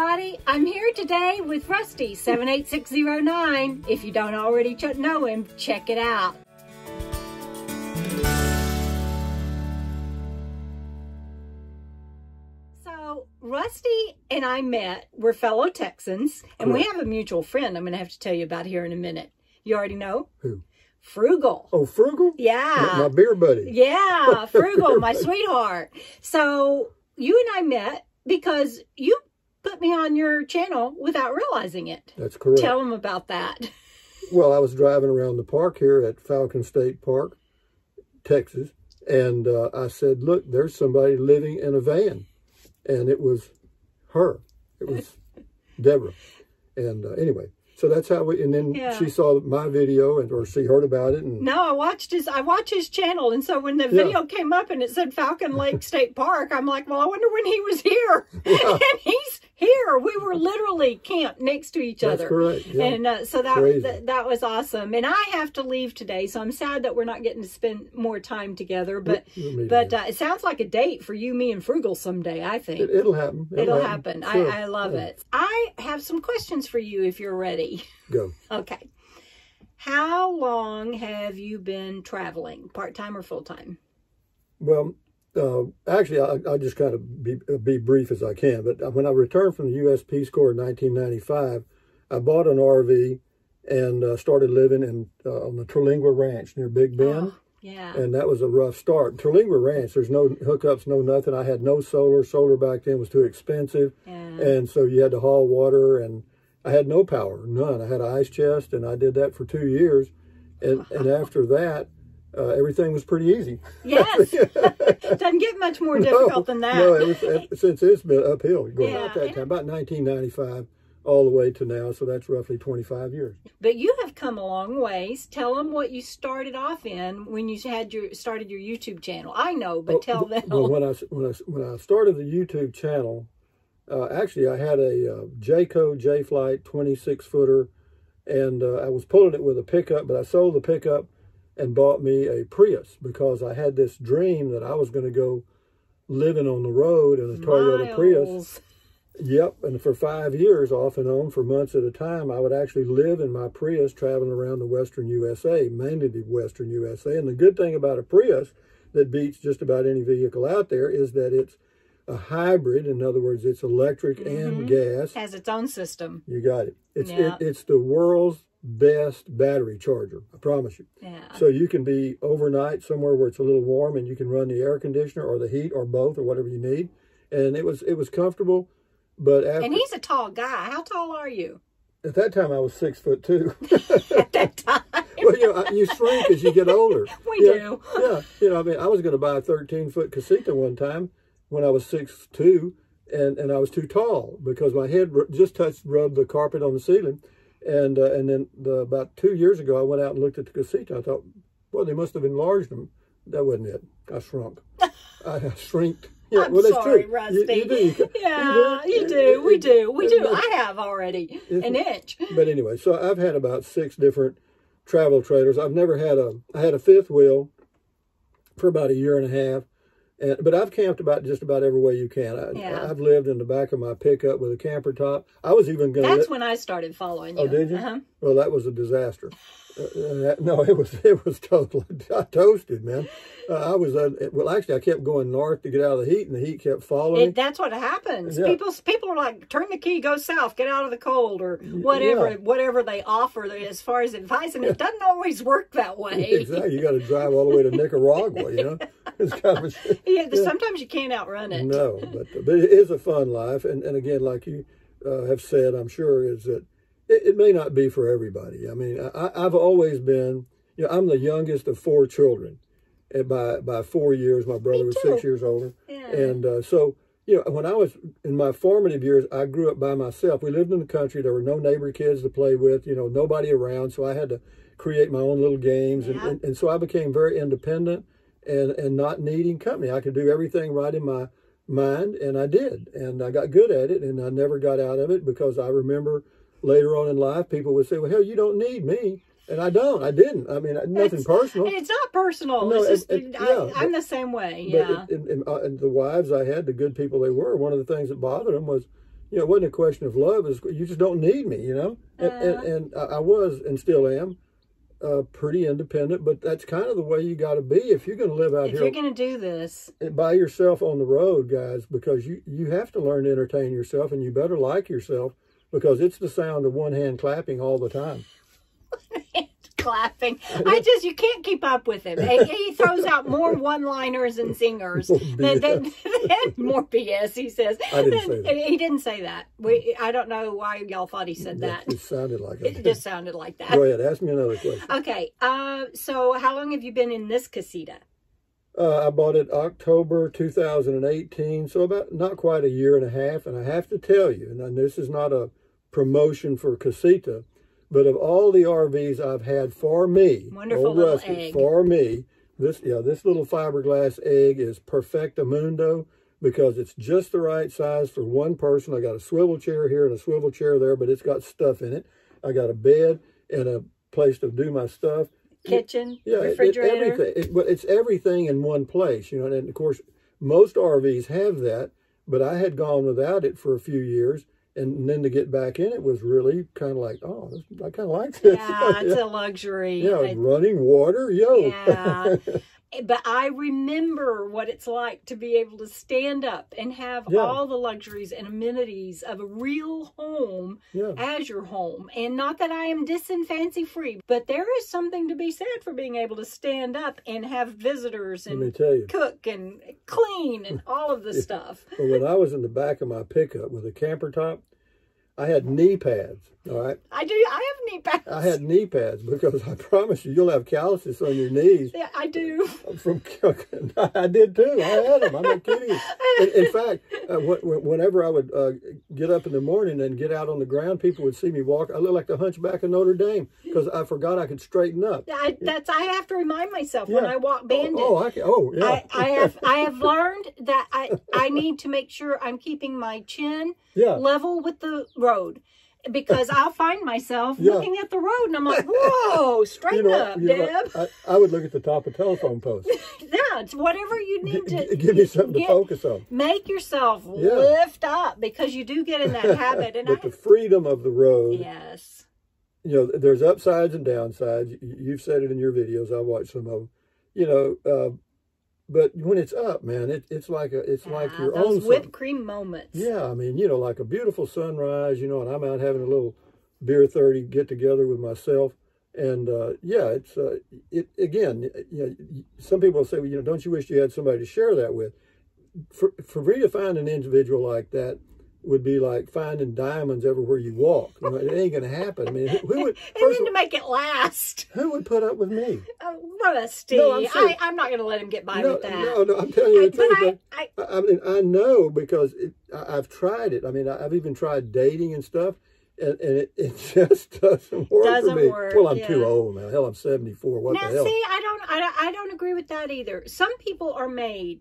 everybody. I'm here today with Rusty78609. If you don't already know him, check it out. So Rusty and I met. We're fellow Texans, and we have a mutual friend I'm going to have to tell you about here in a minute. You already know? Who? Frugal. Oh, Frugal? Yeah. My beer buddy. Yeah, Frugal, my sweetheart. So you and I met because you put me on your channel without realizing it. That's correct. Tell them about that. Well, I was driving around the park here at Falcon State Park, Texas, and I said, look, there's somebody living in a van. And it was her. It was Debra. And anyway, so that's how we, and then she saw my video, or she heard about it. And no, I watched his channel. And so when the video came up and it said Falcon Lake State Park, I'm like, well, I wonder when he was here. And he's here. We were literally camped next to each other. That's correct. Yeah. And so that was awesome. And I have to leave today, so I'm sad that we're not getting to spend more time together. But it sounds like a date for you, me, and Frugal someday, I think. It'll happen. It'll happen. Sure. I love it. I have some questions for you if you're ready. Go. Okay. How long have you been traveling, part-time or full-time? Well, actually, I'll just kind of be brief as I can. But when I returned from the U.S. Peace Corps in 1995, I bought an RV and started living on the Terlingua Ranch near Big Bend. Oh, yeah. And that was a rough start. Terlingua Ranch, there's no hookups, no nothing. I had no solar. Solar back then was too expensive. Yeah. And so you had to haul water, and I had no power, none. I had an ice chest, and I did that for 2 years. And after that, everything was pretty easy. Yes. Doesn't get much more difficult than that. No, since it's been uphill going at that time, about 1995 all the way to now. So that's roughly 25 years. But you have come a long ways. Tell them what you started off in when you started your YouTube channel. I know, but tell them. Well, when I started the YouTube channel, actually I had a Jayco J-Flight 26-footer, and I was pulling it with a pickup, but I sold the pickup and bought me a Prius because I had this dream that I was going to go living on the road in a Toyota Prius. Yep, and for 5 years, off and on, for months at a time, I would actually live in my Prius traveling around the western USA, mainly the western USA. And the good thing about a Prius that beats just about any vehicle out there is that it's a hybrid. In other words, it's electric and gas. Has its own system. You got it. It's the world's best battery charger, I promise you. Yeah. So you can be overnight somewhere where it's a little warm, and you can run the air conditioner or the heat or both or whatever you need. And it was comfortable. But and he's a tall guy. How tall are you? At that time, I was 6'2". At that time. Well, you shrink as you get older. We do. Yeah. I mean, I was going to buy a 13-foot Casita one time when I was 6'2", and I was too tall because my head just rubbed the carpet on the ceiling. And then about 2 years ago, I went out and looked at the Casita. I thought, well, they must have enlarged them. That wasn't it. I shrunk. I shrinked. Yeah, I'm well, that's sorry, true. Rusty. You do. You do. We do. I have already an inch. But anyway, so I've had about 6 different travel trailers. I've never had I had a 5th wheel for about 1.5 years. But I've camped just about every way you can. I've lived in the back of my pickup with a camper top. I was even going to... That's when I started following you. Oh, did you? Well, that was a disaster. No, it was totally... I toasted, man. Well, actually, I kept going north to get out of the heat, and the heat kept following me. That's what happens. Yeah. People are like, turn the key, go south, get out of the cold, or whatever they offer as far as advice, and it doesn't always work that way. Exactly. You got to drive all the way to Nicaragua, It's kind of sometimes you can't outrun it. No, but it is a fun life, and again, like you have said, I'm sure, is that it may not be for everybody. I mean, I've always been, I'm the youngest of 4 children. And by 4 years, my brother was 6 years older. Yeah. And so, when I was in my formative years, I grew up by myself. We lived in the country. There were no neighbor kids to play with, nobody around. So I had to create my own little games. Yeah. And so I became very independent and not needing company. I could do everything right in my mind, and I did. And I got good at it, and I never got out of it because I remember later on in life, people would say, well, hell, you don't need me. And I didn't. I mean, nothing personal. It's not personal. No, it's just, I'm the same way. Yeah. And the wives I had, the good people they were, one of the things that bothered them was, it wasn't a question of love. It was, you just don't need me, And I was, and still am, pretty independent, but that's kind of the way you got to be if you're going to live out here. If you're going to do this by yourself on the road, guys, because you have to learn to entertain yourself, and you better like yourself, because it's the sound of one hand clapping all the time. Clapping. You can't keep up with him. He throws out more one-liners and zingers than more BS, he says. I didn't say that. He didn't say that. I don't know why y'all thought he said that. It sounded like it. It just sounded like that. Go ahead, ask me another question. Okay, so how long have you been in this Casita? I bought it October 2018, so about not quite a year and a half. And I have to tell you, and this is not a promotion for Casita, but of all the RVs I've had for me, wonderful little egg. For me, this little fiberglass egg is perfectamundo, because it's just the right size for one person. I got a swivel chair here and a swivel chair there, but it's got stuff in it. I got a bed and a place to do my stuff. Kitchen, refrigerator. It's everything in one place, And of course, most RVs have that, but I had gone without it for a few years. And then to get back in it was really kind of like, oh, I kind of like this. Yeah, it's a luxury. Yeah, running water, Yeah. But I remember what it's like to be able to stand up and have all the luxuries and amenities of a real home as your home. And not that I am dissing fancy free, but there is something to be said for being able to stand up and have visitors and cook and clean and all of the stuff. Well, when I was in the back of my pickup with a camper top, I had knee pads, all right? I have knee pads. I had knee pads because I promise you'll have calluses on your knees. Yeah, I do. I did too. I had them. I'm not kidding you. In fact, whenever I would get up in the morning and get out on the ground, people would see me walk. I look like the Hunchback of Notre Dame because I forgot I could straighten up. I have to remind myself when I walk banded. Yeah. I have learned that I need to make sure I'm keeping my chin level with the road, because I'll find myself looking at the road and I'm like, whoa, straighten up, Deb. I would look at the top of telephone posts. Yeah, it's whatever you need to give me something to focus on. Make yourself lift up, because you do get in that habit. And the freedom of the road. Yes. There's upsides and downsides. You've said it in your videos. I watched some of them. But when it's up, man, it's like your own those whipped cream moments. Yeah, I mean, like a beautiful sunrise, and I'm out having a little beer 30 get together with myself, and it's again, some people say, don't you wish you had somebody to share that with? For me to find an individual like that would be like finding diamonds everywhere you walk. It ain't going to happen. I mean, who would? And then to make it last. Who would put up with me? Rusty. No, I'm not going to let him get by with that. No, I'm telling you the truth. I mean, I know, because I've tried it. I mean, I've even tried dating and stuff, and it just doesn't work for me. Well, I'm too old now. Hell, I'm 74. What the hell? Now, see, I don't agree with that either. Some people are made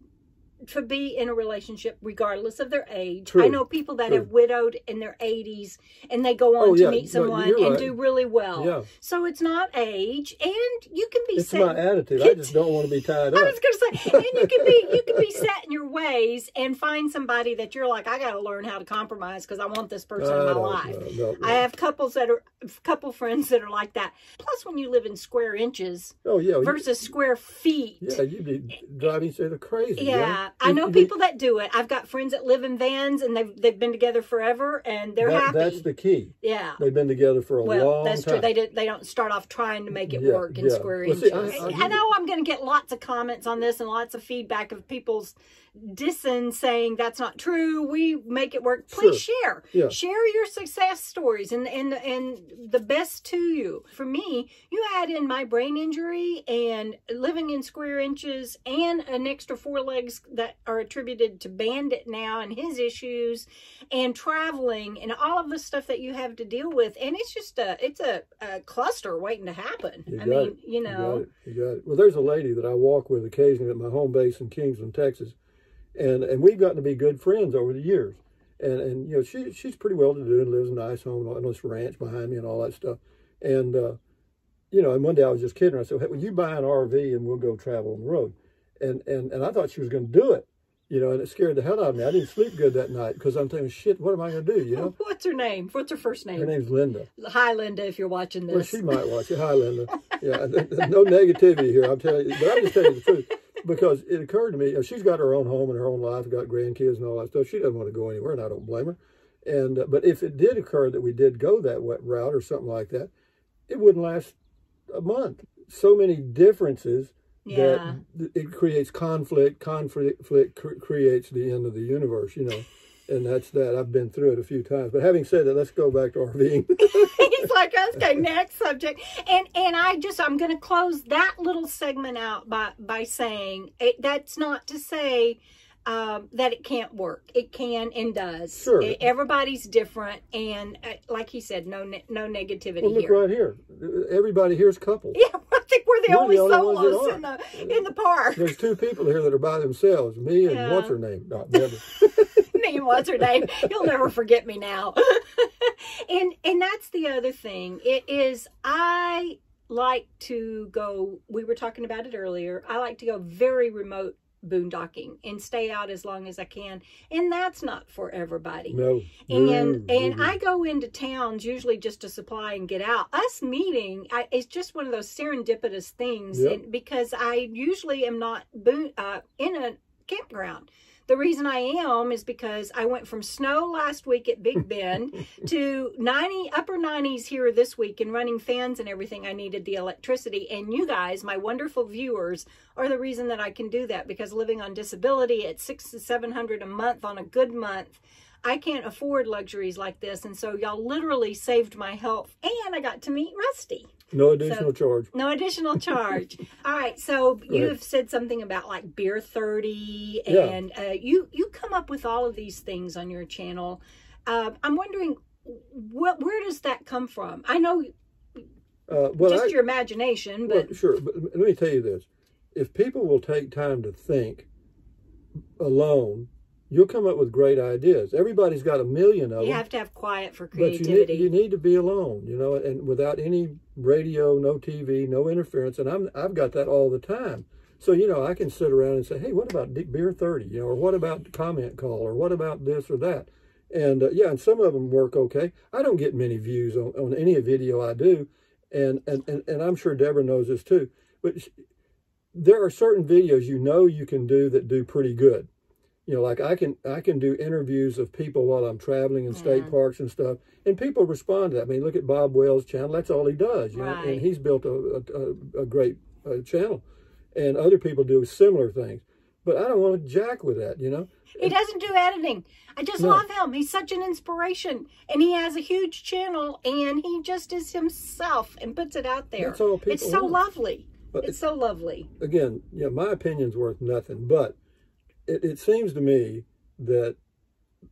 to be in a relationship regardless of their age. True. I know people that have widowed in their 80s and they go on to meet someone and do really well. Yeah. So it's not age, and you can be set. It's my attitude. I just don't want to be tied up. I was going to say, and you can be set in your ways and find somebody that you're like, I got to learn how to compromise because I want this person in my life. No. I have couple friends that are like that. Plus, when you live in square inches versus square feet. Yeah, you'd be driving each other crazy. Yeah. I know people that do it. I've got friends that live in vans and they've been together forever and they're happy. That's the key. Yeah. They've been together for a long time. Well, that's true. They don't start off trying to make it work in square inches. I know I'm going to get lots of comments on this and lots of feedback of people's dissing, saying that's not true. We make it work. Please share. Yeah. Share your success stories and the best to you. For me, you add in my brain injury and living in square inches and an extra 4 legs that are attributed to Bandit now and his issues and traveling and all of the stuff that you have to deal with, and it's just a cluster waiting to happen. You got it. Well, there's a lady that I walk with occasionally at my home base in Kingsland, Texas, and we've gotten to be good friends over the years. And she's pretty well to do and lives in a nice home on this ranch behind me and all that stuff. And and one day I was just kidding her. I said, hey, will you buy an RV and we'll go travel on the road? And I thought she was going to do it. You know, and it scared the hell out of me. I didn't sleep good that night because I'm thinking, shit, what am I going to do, you know? What's her name? What's her first name? Her name's Linda. Hi, Linda, if you're watching this. Well, she might watch it. Hi, Linda. Yeah, no negativity here, I'm telling you. But I'm just telling you the truth. Because it occurred to me, you know, she's got her own home and her own life, got grandkids and all that stuff. She doesn't want to go anywhere, and I don't blame her. And but if it did occur that we did go that route or something like that, it wouldn't last a month. So many differences. Yeah. That it creates conflict. Conflict creates the end of the universe, you know. And that's that. I've been through it a few times. But having said that, let's go back to RVing. It's like, okay, next subject. And I'm going to close that little segment out by saying, that's not to say that it can't work. It can and does. Sure. Everybody's different. And like he said, no negativity well, look here. right here. Everybody here's couples. Yeah, I think we're the only ones solos in the park. There's two people here that are by themselves. Me and what's her name? Debra. Me and what's her name? You'll never forget me now. and that's the other thing. It is, I like to go, we were talking about it earlier, I like to go very remote boondocking and stay out as long as I can, and that's not for everybody. No. And I go into towns usually just to supply and get out. Us meeting, it's just one of those serendipitous things. Yep. And because I usually am not in a campground. The reason I am is because I went from snow last week at Big Bend to upper 90s here this week, and running fans and everything. I needed the electricity. And you guys, my wonderful viewers, are the reason that I can do that, because living on disability at $600 to $700 a month on a good month, I can't afford luxuries like this. And so y'all literally saved my health, and I got to meet Rusty. No additional charge. No additional charge. All right. So you have said something about like Beer 30, and you come up with all of these things on your channel. I'm wondering, where does that come from? I know just your imagination, but... Well, sure. But let me tell you this. If people will take time to think alone, you'll come up with great ideas. Everybody's got a million of them. You have to have quiet for creativity. But you need to be alone, you know, and without any radio, no TV, no interference. And I've got that all the time. So, you know, I can sit around and say, hey, what about Beer 30? You know, or what about comment call? Or what about this or that? And and some of them work okay. I don't get many views on any video I do. And I'm sure Debra knows this too. But there are certain videos you can do that do pretty good. You know, like I can do interviews of people while I'm traveling in state parks and stuff, and people respond to that. I mean, look at Bob Wells' channel. That's all he does, you know, and he's built a great channel. And other people do similar things. But I don't want to jack with that, you know. He doesn't do editing. I just love him. He's such an inspiration. And he has a huge channel, and he just is himself and puts it out there. That's all people It's so want. Lovely. But it's so lovely. Again, my opinion's worth nothing, but it seems to me that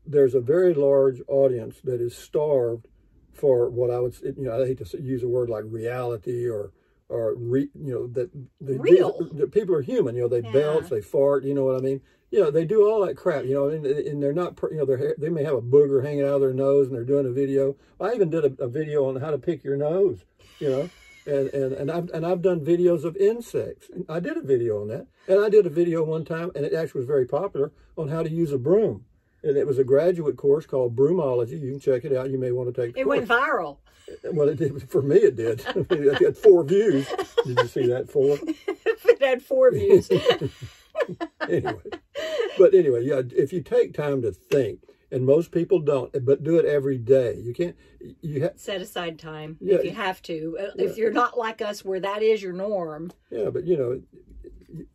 there's a very large audience that is starved for what I would, I hate to use a word like reality or that the people are human. You know, they belch, they fart. You know what I mean? You know, they do all that crap. You know, and they're not. You know, they may have a booger hanging out of their nose, and they're doing a video. I even did a video on how to pick your nose. You know. And I've done videos of insects. I did a video on that. And I did a video one time, and it actually was very popular, on how to use a broom. And it was a graduate course called Broomology. You can check it out. You may want to take the course. It went viral. Well, it did. For me, it did. I mean, it had 4 views. Did you see that? 4? It had 4 views. Anyway, yeah, if you take time to think, and most people don't, but do it every day. You can't. Set aside time if you have to. If you're not like us, where that is your norm. Yeah, but you know,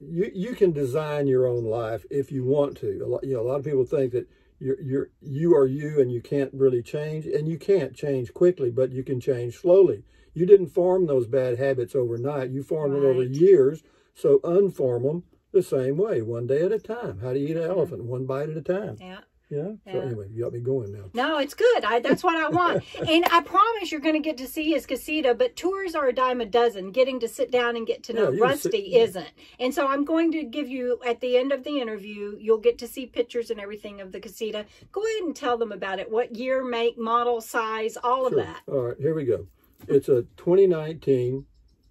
you can design your own life if you want to. A lot of people think that you are you, and you can't really change, and you can't change quickly, but you can change slowly. You didn't form those bad habits overnight. You formed them over years. So unform them the same way, one day at a time. How do you eat an elephant? One bite at a time. Yeah. Yeah. So anyway, you got me going now. No, it's good. That's what I want. And I promise you're going to get to see his casita, but tours are a dime a dozen. Getting to sit down and get to know Rusty isn't. And so I'm going to give you, at the end of the interview, you'll get to see pictures and everything of the casita. Go ahead and tell them about it. What year, make, model, size, all of that. All right, here we go. It's a 2019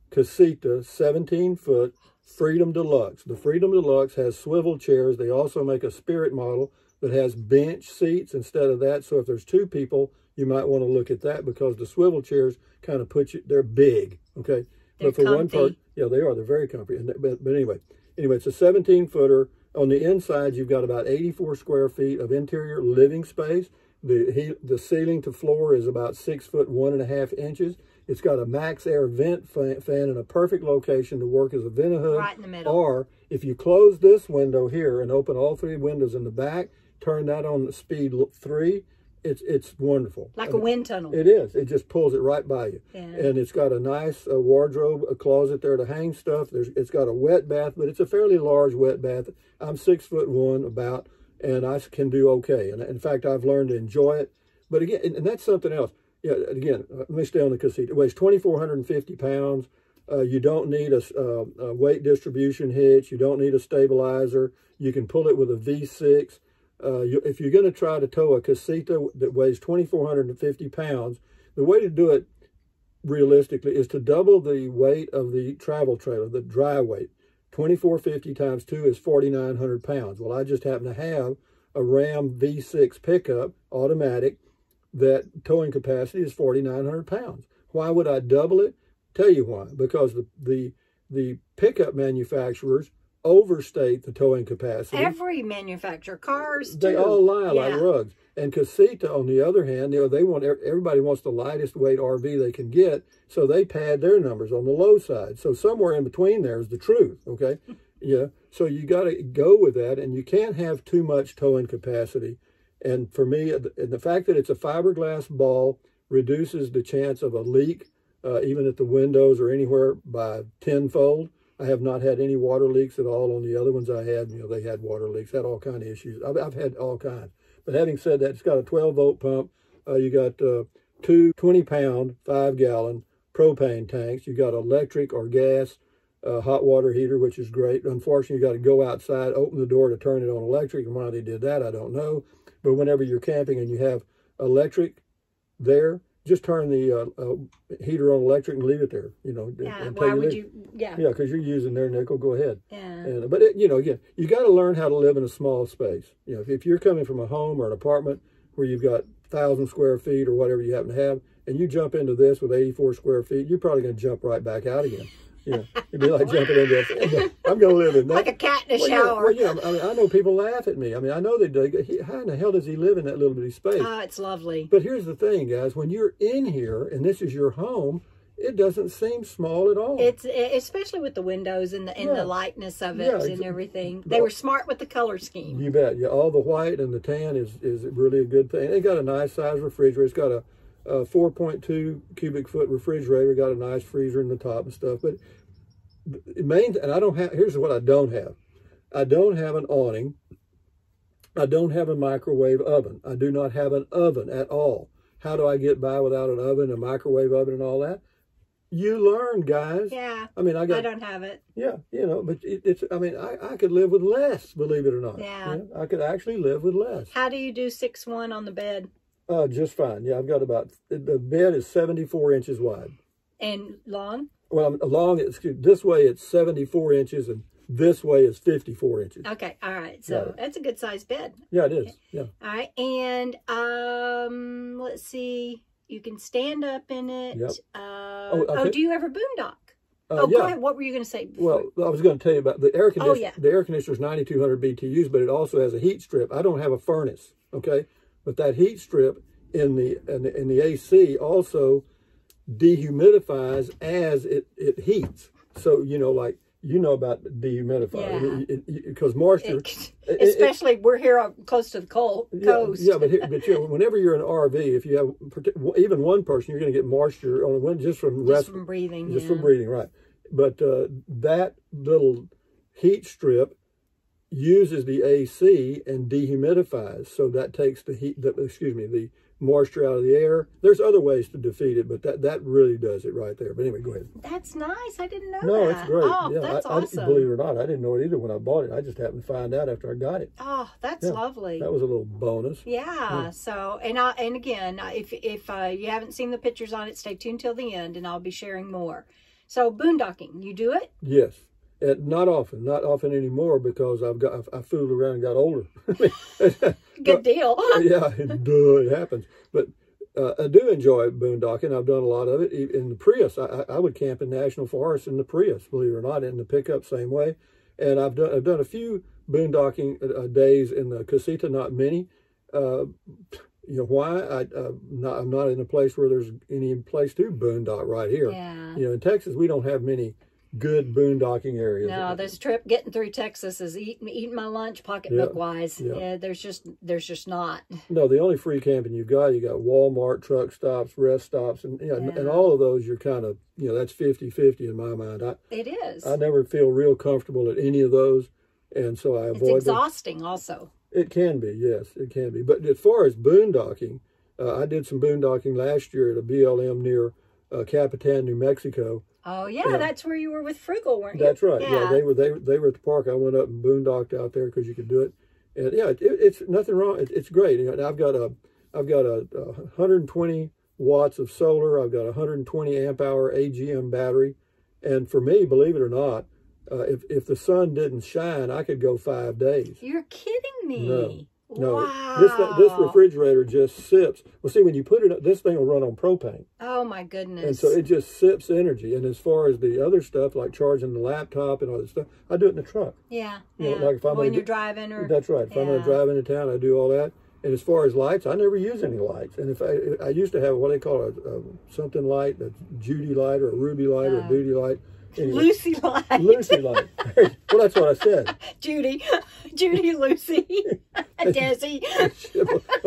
Casita 17-foot Freedom Deluxe. The Freedom Deluxe has swivel chairs. They also make a Spirit model that has bench seats instead of that. So if there's two people, you might want to look at that, because the swivel chairs kind of put you, they're big, okay? They're but for comfy. one part, yeah, they are. They're very comfy. But anyway, it's a 17-footer. On the inside, you've got about 84 square feet of interior living space. The ceiling to floor is about 6 foot 1.5 inches. It's got a max air vent fan in a perfect location to work as a vent hood. Right in the middle. Or if you close this window here and open all three windows in the back, turn that on speed 3, it's wonderful. Like a wind tunnel. It is. It just pulls it right by you. Yeah. And it's got a nice wardrobe, a closet there to hang stuff. It's got a wet bath, but it's a fairly large wet bath. I'm 6'1" about, and I can do okay. And in fact, I've learned to enjoy it. But again, and that's something else. Yeah, again, let me stay on the Casita. It weighs 2,450 pounds. You don't need a weight distribution hitch. You don't need a stabilizer. You can pull it with a V6. If you're going to try to tow a Casita that weighs 2,450 pounds, the way to do it realistically is to double the weight of the travel trailer, the dry weight. 2,450 times 2 is 4,900 pounds. Well, I just happen to have a Ram V6 pickup, automatic, that towing capacity is 4,900 pounds. Why would I double it? Tell you why. Because the pickup manufacturers overstate the towing capacity. Every manufacturer, cars, they all lie like rugs. And Casita, on the other hand, they want everybody wants the lightest weight RV they can get, so they pad their numbers on the low side. So somewhere in between there is the truth. Okay, yeah. So you got to go with that, and you can't have too much towing capacity. And for me, the fact that it's a fiberglass ball reduces the chance of a leak, even at the windows or anywhere, by tenfold. I have not had any water leaks at all on the other ones I had. They had water leaks, had all kind of issues. I've had all kinds. But having said that, it's got a 12-volt pump. You got 2 20-pound, 5-gallon propane tanks. You got electric or gas hot water heater, which is great. Unfortunately, you got to go outside, open the door to turn it on electric. And why they did that, I don't know. But whenever you're camping and you have electric there, just turn the heater on electric and leave it there. Yeah, why would you? Yeah. Yeah, because you're using their nickel. Go ahead. Yeah. But again, you got to learn how to live in a small space. If you're coming from a home or an apartment where you've got 1,000 square feet or whatever you happen to have, and you jump into this with 84 square feet, you're probably going to jump right back out again. It'd be like jumping into it. I'm going to live in that. Like a cat in a shower. I know people laugh at me. I know they do. How in the hell does he live in that little bitty space? It's lovely. But here's the thing, guys. When you're in here and this is your home, it doesn't seem small at all. It's especially with the windows and the lightness of it and everything. They were smart with the color scheme. You bet. Yeah, all the white and the tan is really a good thing. They got a nice size refrigerator. It's got a 4.2 cubic foot refrigerator. Got a nice freezer in the top and stuff. But and I don't have. Here's what I don't have. I don't have an awning. I don't have a microwave oven. I do not have an oven at all. How do I get by without an oven, a microwave oven, and all that? You learn, guys. Yeah. I don't have it. Yeah, but it's. I could live with less, believe it or not. Yeah. I could actually live with less. How do you do 6'1" on the bed? Just fine. Yeah, I've got the bed is 74 inches wide. And long? Well, this way it's 74 inches and this way is 54 inches. Okay, all right. So that's a good sized bed. Yeah, it is. Yeah. All right, and let's see. You can stand up in it. Yep. Do you ever boondock? Go ahead. What were you going to say before? Well, I was going to tell you about the air conditioner. The air conditioner is 9,200 BTUs, but it also has a heat strip. I don't have a furnace, okay? But that heat strip in the AC also dehumidifies as it heats. So, about dehumidifying. Because moisture... Especially, we're here close to the coast. Yeah, but whenever you're in an RV, if you have even one person, you're going to get moisture on just from breathing. Just from breathing, right. But that little heat strip uses the AC and dehumidifies, so that takes the moisture out of the air. There's other ways to defeat it, but that really does it right there. But anyway, go ahead. That's nice. I didn't know that. No, it's great. Oh, that's awesome. Believe it or not, I didn't know it either when I bought it. I just happened to find out after I got it. Oh, that's lovely. That was a little bonus. Yeah. So, and again, if you haven't seen the pictures on it, stay tuned till the end, and I'll be sharing more. So, boondocking, you do it? Yes. Not often anymore, because I fooled around and got older. Good deal. Yeah, it happens. But I do enjoy boondocking. I've done a lot of it in the Prius. I would camp in national forests in the Prius, believe it or not, in the pickup same way. And I've done a few boondocking days in the Casita, not many. You know why? I'm not in a place where there's any place to boondock right here. Yeah. You know, in Texas, we don't have many good boondocking areas. No, this trip getting through Texas is eating my lunch pocketbook wise. Yeah, there's just not. No, the only free camping you got Walmart, truck stops, rest stops, and and all of those you're kind of, that's 50-50 in my mind. It is. I never feel real comfortable at any of those, and so I avoid. It's exhausting also. It can be, yes, it can be. But as far as boondocking, I did some boondocking last year at a BLM near Capitan, New Mexico. Oh yeah, that's where you were with Frugal, weren't you? That's right. Yeah, they were at the park. I went up and boondocked out there because you could do it, and it's nothing wrong. It's great. I've got a 120 watts of solar. I've got a 120 amp hour AGM battery, and for me, believe it or not, if the sun didn't shine, I could go 5 days. You're kidding me. No. No, wow. This refrigerator just sips. Well, see, when you put it up, this thing will run on propane. Oh, my goodness. And so it just sips energy. And as far as the other stuff, like charging the laptop and all that stuff, I do it in the truck. Yeah, like if I'm when you're driving. That's right. If I'm going to drive into town, I do all that. And as far as lights, I never use any lights. And if I used to have what they call a something light, a Judy light or a Ruby light or a Duty light. Anyway, Lucy light. Lucy light. Well, that's what I said. Judy, Lucy, Desi.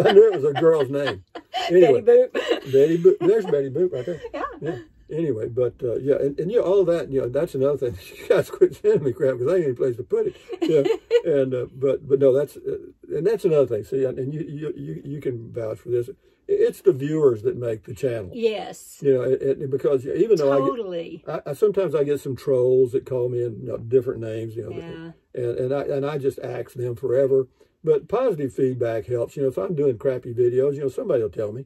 I knew it was a girl's name. Anyway, Betty Boop. Betty Boop. There's Betty Boop right there. Yeah. Anyway, but and all of that, that's another thing. You guys quit sending me crap because I ain't any place to put it. Yeah. And but no, that's another thing. See, and you can vouch for this. It's the viewers that make the channel. Yes. Because even though totally. I sometimes I get some trolls that call me in different names, and I just ask them forever. But positive feedback helps. If I'm doing crappy videos, somebody will tell me.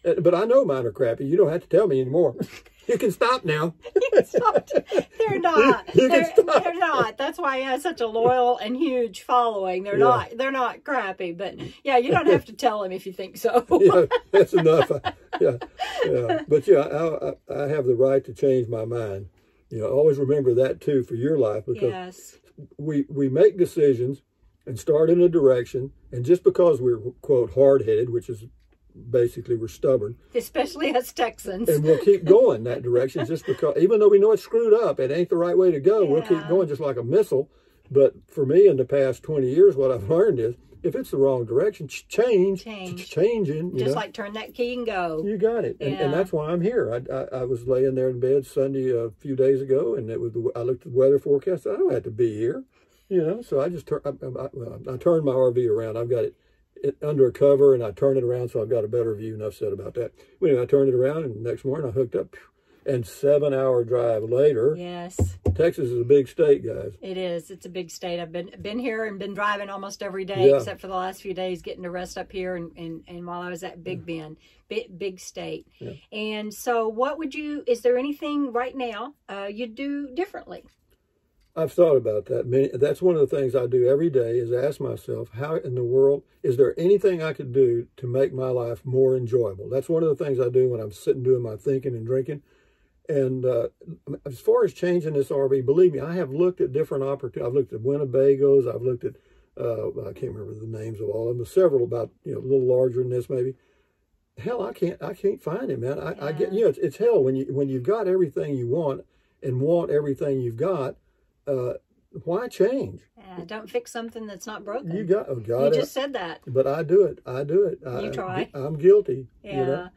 But I know mine are crappy. You don't have to tell me anymore. You can stop now. You can stop. They're not. They're not. That's why I have such a loyal and huge following. They're not. They're not crappy. But yeah, you don't have to tell them if you think so. Yeah, that's enough. Yeah. But I have the right to change my mind. Always remember that too for your life, because we make decisions and start in a direction, and just because we're quote hard-headed, which is basically we're stubborn, especially us Texans, and we'll keep going that direction just because, even though we know it's screwed up, it ain't the right way to go. We'll keep going just like a missile. But for me, in the past 20 years, what I've learned is if it's the wrong direction, changing, just like turn that key and go. You got it. And that's why I'm here. I was laying there in bed Sunday a few days ago, and I looked at the weather forecast. I don't have to be here, so I just I turned my RV around. I've got it under a cover, and I turn it around so I've got a better view. Enough said about that. Anyway, I turned it around, and the next morning I hooked up, and 7-hour drive later. Yes. Texas is a big state, guys. It is. It's a big state. I've been here and been driving almost every day, except for the last few days, getting to rest up here and while I was at Big Bend. Big state. Yeah. And so is there anything right now you'd do differently? I've thought about that. That's one of the things I do every day, is ask myself, how in the world, is there anything I could do to make my life more enjoyable? That's one of the things I do when I'm sitting doing my thinking and drinking. And as far as changing this RV, believe me, I have looked at different opportunities. I've looked at Winnebagos. I've looked at, I can't remember the names of all of them, but several about, a little larger than this maybe. Hell, I can't find it, man. I get, it's hell when you've got everything you want and want everything you've got. Why change? Don't fix something that's not broken. You just said that. But I do it. You try. I'm guilty. Yeah.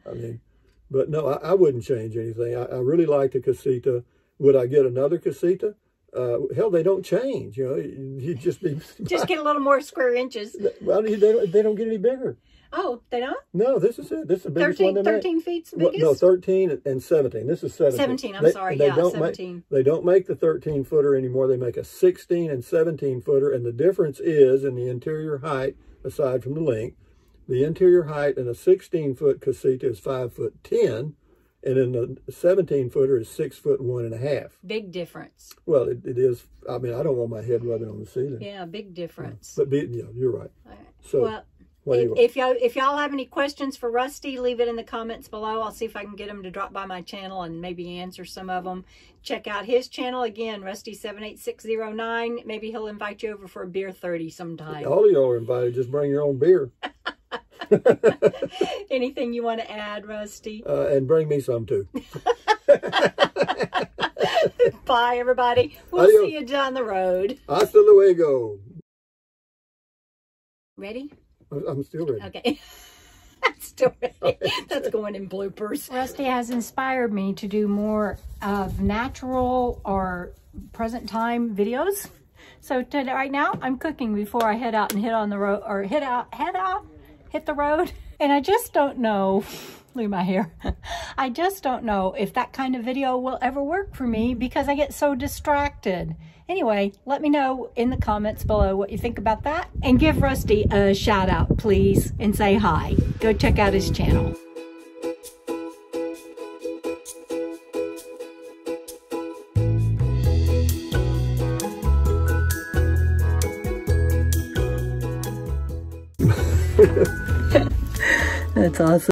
But no, I wouldn't change anything. I really like the Casita. Would I get another Casita? Hell, they don't change. You just get a little more square inches. Well, they don't get any bigger. Oh, they don't? No, this is it. This is the biggest one they make. 13 feet's the biggest? No, 13 and 17. This is 17. 17, I'm sorry. Yeah, 17. They don't make the 13-footer anymore. They make a 16 and 17-footer, and the difference is in the interior height, aside from the length. The interior height in a 16-foot Casita is 5'10", And then the 17-footer is 6'1.5". Big difference. Well, it is. I mean, I don't want my head rubbing on the ceiling. Yeah, big difference. But yeah, you're right. So, well, if y'all have any questions for Rusty, leave it in the comments below. I'll see if I can get him to drop by my channel and maybe answer some of them. Check out his channel again, Rusty78609. Maybe he'll invite you over for a beer 30 sometime. All of y'all are invited. Just bring your own beer. Anything you want to add, Rusty? And bring me some too. Bye, everybody. We'll see you down the road. Hasta luego. Ready? I'm still ready. Okay. I'm still ready. That's going in bloopers. Rusty has inspired me to do more of natural or present time videos. So right now, I'm cooking before I head out and hit on the road, or hit the road. And I just don't know, look at my hair. I just don't know if that kind of video will ever work for me because I get so distracted. Anyway, let me know in the comments below what you think about that. And give Rusty a shout out, please, and say hi. Go check out his channel. That's awesome.